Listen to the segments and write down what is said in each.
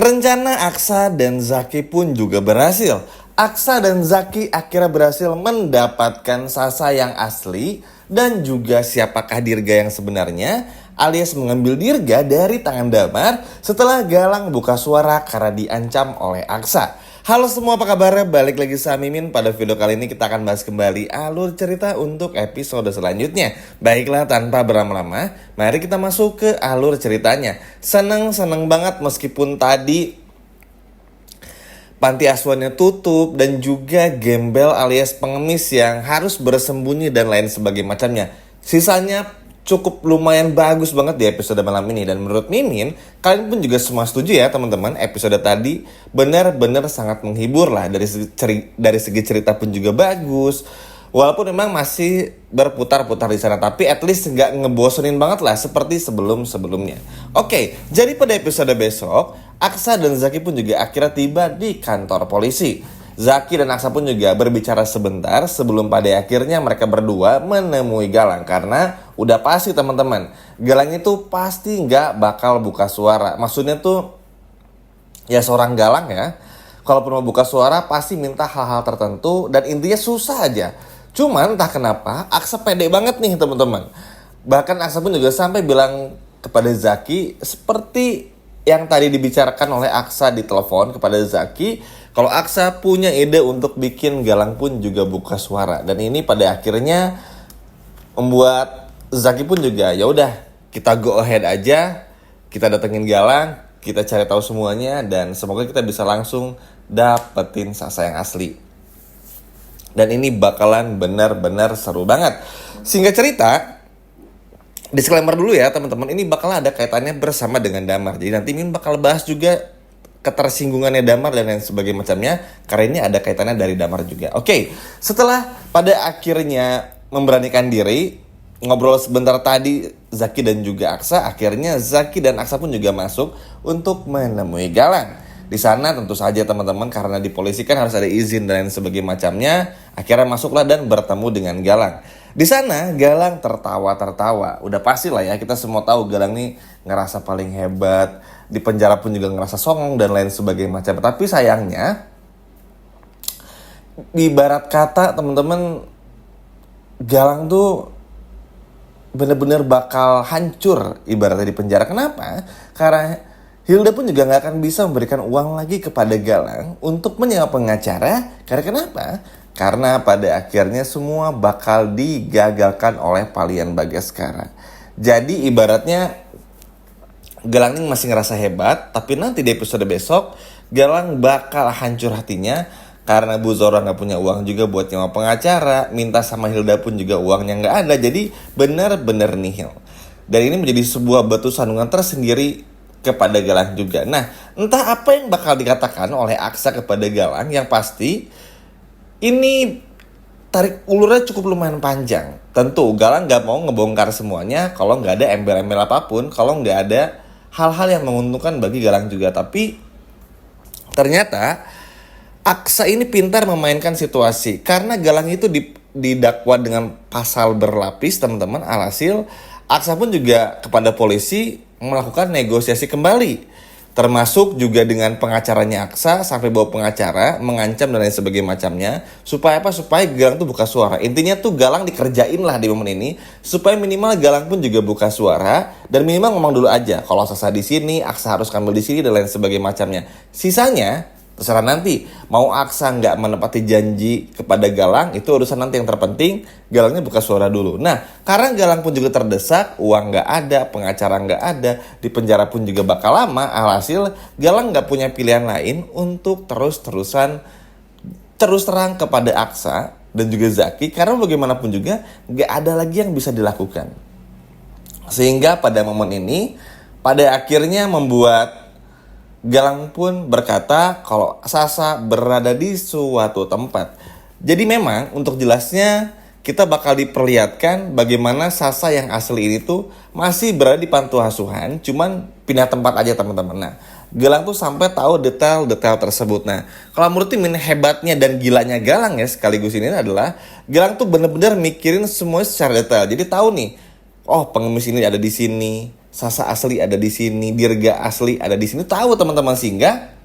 Rencana Aksa dan Zaki pun juga berhasil. Aksa dan Zaki akhirnya berhasil mendapatkan Sasa yang asli dan juga siapakah Dirga yang sebenarnya, alias mengambil Dirga dari tangan Damar setelah Galang buka suara karena diancam oleh Aksa. Halo semua, apa kabarnya? Balik lagi sama Mimin. Pada video kali ini kita akan bahas kembali alur cerita untuk episode selanjutnya. Baiklah, tanpa berlama-lama, mari kita masuk ke alur ceritanya. Seneng banget meskipun tadi panti asuhannya tutup dan juga gembel alias pengemis yang harus bersembunyi dan lain sebagainya macamnya. Sisanya cukup lumayan bagus banget di episode malam ini. Dan menurut Mimin, kalian pun juga semua setuju ya teman-teman. Episode tadi benar-benar sangat menghibur lah. Dari segi cerita pun juga bagus. Walaupun memang masih berputar-putar di sana, tapi at least nggak ngebosenin banget lah seperti sebelum-sebelumnya. Oke, jadi pada episode besok, Aksa dan Zaki pun juga akhirnya tiba di kantor polisi. Zaki dan Aksa pun juga berbicara sebentar sebelum pada akhirnya mereka berdua menemui Galang. Karena udah pasti teman-teman, Galang itu pasti nggak bakal buka suara. Maksudnya tuh ya seorang Galang ya, kalaupun mau buka suara pasti minta hal-hal tertentu dan intinya susah aja. Cuman entah kenapa Aksa pede banget nih teman-teman. Bahkan Aksa pun juga sampai bilang kepada Zaki seperti yang tadi dibicarakan oleh Aksa di telepon kepada Zaki, kalau Aksa punya ide untuk bikin Galang pun juga buka suara. Dan ini pada akhirnya membuat Zaki pun juga ya udah, kita go ahead aja, kita datengin Galang, kita cari tahu semuanya dan semoga kita bisa langsung dapetin Sasa yang asli. Dan ini bakalan benar-benar seru banget. Singkat cerita, disclaimer dulu ya teman-teman, ini bakal ada kaitannya bersama dengan Damar. Jadi nanti Min bakal bahas juga ketersinggungannya Damar dan lain sebagainya macamnya, karena ini ada kaitannya dari Damar juga. Oke, setelah pada akhirnya memberanikan diri, ngobrol sebentar tadi Zaki dan juga Aksa, akhirnya Zaki dan Aksa pun juga masuk untuk menemui Galang. Di sana tentu saja teman-teman, karena di polisi kan harus ada izin dan lain sebagainya macamnya, akhirnya masuklah dan bertemu dengan Galang. Di sana Galang tertawa. Udah pasti lah ya, kita semua tahu Galang nih ngerasa paling hebat, di penjara pun juga ngerasa songong dan lain sebagainya macam. Tapi sayangnya, ibarat kata teman-teman, Galang tuh bener-bener bakal hancur ibaratnya di penjara. Kenapa? Karena Hilda pun juga gak akan bisa memberikan uang lagi kepada Galang untuk menyewa pengacara. Karena kenapa? Karena pada akhirnya semua bakal digagalkan oleh Palian Bagaskara. Jadi ibaratnya Galang ini masih ngerasa hebat, tapi nanti di episode besok Galang bakal hancur hatinya karena Bu Zora gak punya uang juga buat nyewa pengacara. Minta sama Hilda pun juga uangnya gak ada. Jadi benar-benar nihil. Dan ini menjadi sebuah batu sandungan tersendiri kepada Galang juga. Nah, entah apa yang bakal dikatakan oleh Aksa kepada Galang, yang pasti ini tarik ulurnya cukup lumayan panjang. Tentu Galang gak mau ngebongkar semuanya kalau gak ada embel-embel apapun, kalau gak ada hal-hal yang menguntungkan bagi Galang juga. Tapi ternyata Aksa ini pintar memainkan situasi, karena Galang itu didakwa dengan pasal berlapis teman-teman. Alhasil Aksa pun juga kepada polisi melakukan negosiasi kembali, termasuk juga dengan pengacaranya Aksa, sampai bawa pengacara mengancam dan lain sebagainya macamnya, supaya apa? Supaya Galang tuh buka suara. Intinya tuh Galang dikerjain lah di momen ini supaya minimal Galang pun juga buka suara dan minimal ngomong dulu aja kalau Sasa di sini, Aksa harus ngambil di sini dan lain sebagainya macamnya. Sisanya terserah nanti. Mau Aksa nggak menepati janji kepada Galang, itu urusan nanti. Yang terpenting Galangnya buka suara dulu. Nah, karena Galang pun juga terdesak, uang nggak ada, pengacara nggak ada, di penjara pun juga bakal lama. Alhasil Galang nggak punya pilihan lain untuk terus terang kepada Aksa dan juga Zaki, karena bagaimanapun juga nggak ada lagi yang bisa dilakukan. Sehingga pada momen ini pada akhirnya membuat Galang pun berkata kalau Sasa berada di suatu tempat. Jadi memang untuk jelasnya kita bakal diperlihatkan bagaimana Sasa yang asli ini tuh masih berada di panti asuhan, cuman pindah tempat aja teman-teman. Nah, Galang tuh sampai tahu detail-detail tersebut. Nah, kalau menurut Mimin, hebatnya dan gilanya Galang ya sekaligus ini adalah Galang tuh bener-bener mikirin semuanya secara detail. Jadi tahu nih, oh pengemis ini ada di sini, Sasa asli ada di sini, Dirga asli ada di sini, tahu teman-teman, sehingga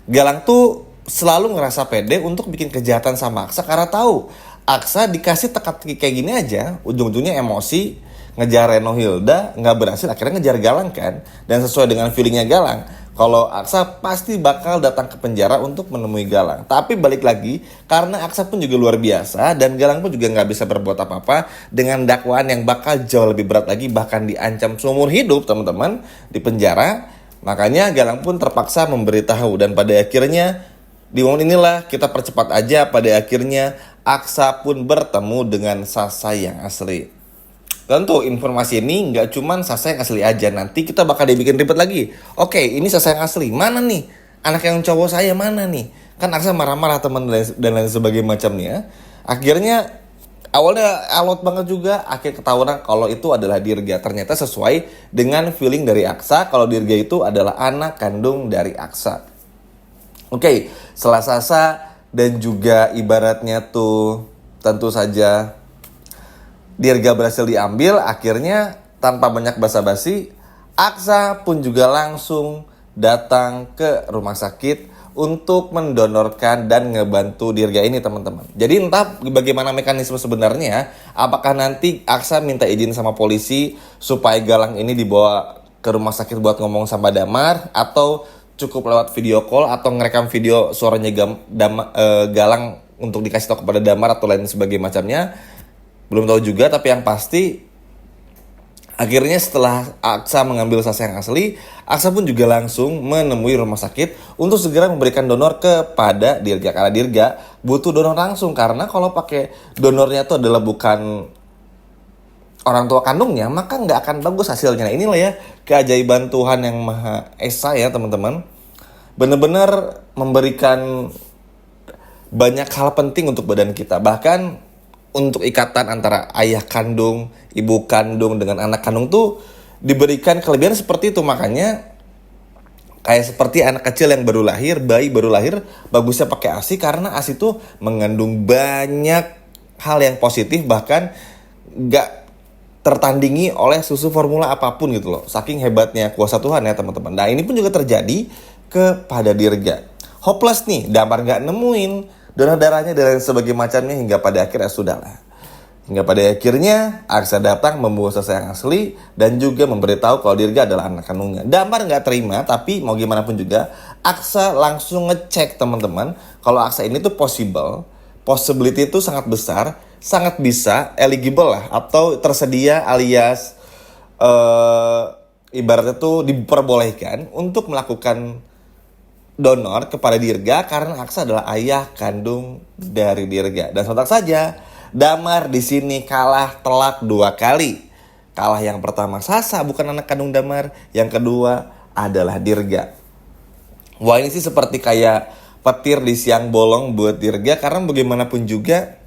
Galang tuh selalu ngerasa pede untuk bikin kejahatan sama Aksa karena tahu Aksa dikasih teka-teki kayak gini aja, ujung-ujungnya emosi, ngejar Reno Hilda, nggak berhasil, akhirnya ngejar Galang kan. Dan sesuai dengan feelingnya Galang, kalau Aksa pasti bakal datang ke penjara untuk menemui Galang. Tapi balik lagi, karena Aksa pun juga luar biasa, dan Galang pun juga nggak bisa berbuat apa-apa dengan dakwaan yang bakal jauh lebih berat lagi, bahkan diancam seumur hidup teman-teman di penjara. Makanya Galang pun terpaksa memberitahu, dan pada akhirnya di momen inilah kita percepat aja, pada akhirnya Aksa pun bertemu dengan Sasa yang asli. Tentu informasi ini nggak cuman Sasa yang asli aja, nanti kita bakal dibikin ribet lagi. Oke, ini Sasa yang asli, mana nih? Anak yang cowok saya mana nih? Kan Aksa marah-marah teman dan lain sebagainya macamnya. Akhirnya awalnya alot banget juga, akhir ketahuan kalau itu adalah Dirga. Ternyata sesuai dengan feeling dari Aksa kalau Dirga itu adalah anak kandung dari Aksa. Oke, setelah Sasa dan juga ibaratnya tuh tentu saja Dirga berhasil diambil, akhirnya tanpa banyak basa-basi Aksa pun juga langsung datang ke rumah sakit untuk mendonorkan dan ngebantu Dirga ini teman-teman. Jadi entah bagaimana mekanisme sebenarnya, apakah nanti Aksa minta izin sama polisi supaya Galang ini dibawa ke rumah sakit buat ngomong sama Damar, atau cukup lewat video call atau ngerekam video suaranya Galang untuk dikasih tahu kepada Damar atau lain sebagainya macamnya. Belum tahu juga, tapi yang pasti akhirnya setelah Aksa mengambil Sasa yang asli, Aksa pun juga langsung menemui rumah sakit untuk segera memberikan donor kepada Dirga. Karena Dirga butuh donor langsung, karena kalau pakai donornya itu adalah bukan orang tua kandungnya, maka nggak akan bagus hasilnya. Nah, inilah ya keajaiban Tuhan yang Maha Esa ya teman-teman. Benar-benar memberikan banyak hal penting untuk badan kita. Bahkan untuk ikatan antara ayah kandung, ibu kandung dengan anak kandung tuh diberikan kelebihan seperti itu. Makanya kayak seperti anak kecil yang baru lahir, bayi baru lahir, bagusnya pakai ASI karena ASI tuh mengandung banyak hal yang positif, bahkan gak tertandingi oleh susu formula apapun gitu loh. Saking hebatnya kuasa Tuhan ya teman-teman. Nah ini pun juga terjadi kepada Dirga. Hopeless nih, Damar gak nemuin donor darahnya dan sebagainya macamnya, hingga pada akhirnya sudahlah. Hingga pada akhirnya Aksa datang membawa Sasa yang asli dan juga memberitahu kalau Dirga adalah anak kandungnya. Damar nggak terima, tapi mau gimana pun juga Aksa langsung ngecek teman-teman kalau Aksa ini tuh possibility itu sangat besar, sangat bisa eligible lah, atau tersedia alias ibaratnya tuh diperbolehkan untuk melakukan donor kepada Dirga karena Aksa adalah ayah kandung dari Dirga. Dan sontak saja Damar di sini kalah telak 2 kali. Kalah yang pertama Sasa, bukan anak kandung Damar. Yang kedua adalah Dirga. Wah ini sih seperti kayak petir di siang bolong buat Dirga, karena bagaimanapun juga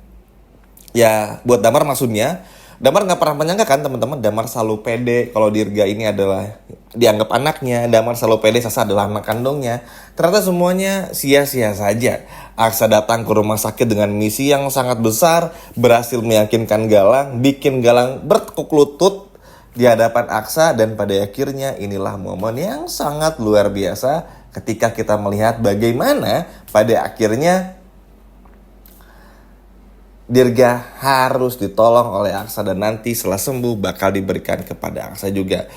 ya buat Damar maksudnya, Damar gak pernah menyangka kan teman-teman, Damar selalu pede kalau Dirga ini adalah dianggap anaknya. Damar selalu pede Sasa adalah anak kandungnya. Ternyata semuanya sia-sia saja. Aksa datang ke rumah sakit dengan misi yang sangat besar, berhasil meyakinkan Galang, bikin Galang bertekuk lutut di hadapan Aksa, dan pada akhirnya inilah momen yang sangat luar biasa ketika kita melihat bagaimana pada akhirnya Dirga harus ditolong oleh Aksa, dan nanti setelah sembuh bakal diberikan kepada Aksa juga.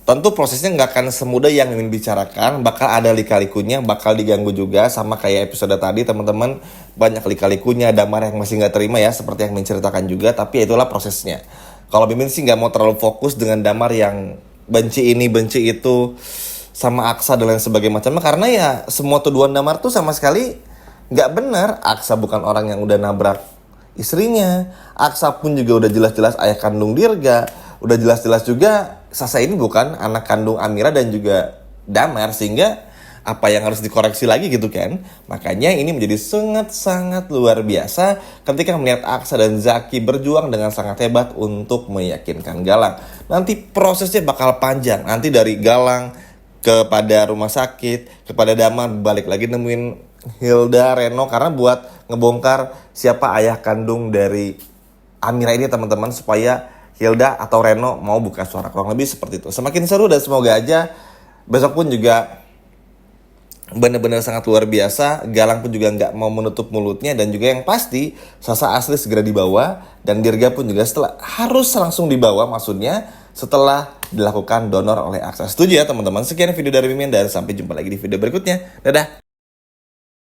Tentu prosesnya nggak akan semudah yang ingin bicarakan, bakal ada lika-likunya, bakal diganggu juga sama kayak episode tadi teman-teman. Banyak lika-likunya, Damar yang masih nggak terima ya, seperti yang menceritakan juga, tapi itulah prosesnya. Kalau Mimin sih nggak mau terlalu fokus dengan Damar yang benci ini, benci itu, sama Aksa dan lain sebagainya macamnya, karena ya semua tuduhan Damar tuh sama sekali nggak benar. Aksa bukan orang yang udah nabrak istrinya. Aksa pun juga udah jelas-jelas ayah kandung Dirga. Udah jelas-jelas juga Sasa ini bukan anak kandung Amira dan juga Damar, sehingga apa yang harus dikoreksi lagi gitu kan. Makanya ini menjadi sangat-sangat luar biasa ketika melihat Aksa dan Zaki berjuang dengan sangat hebat untuk meyakinkan Galang. Nanti prosesnya bakal panjang. Nanti dari Galang kepada rumah sakit, kepada Damar, balik lagi nemuin Hilda, Reno, karena buat ngebongkar siapa ayah kandung dari Amira ini teman-teman, supaya Hilda atau Reno mau buka suara. Kurang lebih seperti itu. Semakin seru dan semoga aja besok pun juga benar-benar sangat luar biasa. Galang pun juga nggak mau menutup mulutnya, dan juga yang pasti Sasa Asli segera dibawa, dan Dirga pun juga harus langsung dibawa, maksudnya setelah dilakukan donor oleh Aksa. Setuju ya teman-teman? Sekian video dari Mimin dan sampai jumpa lagi di video berikutnya. Dadah.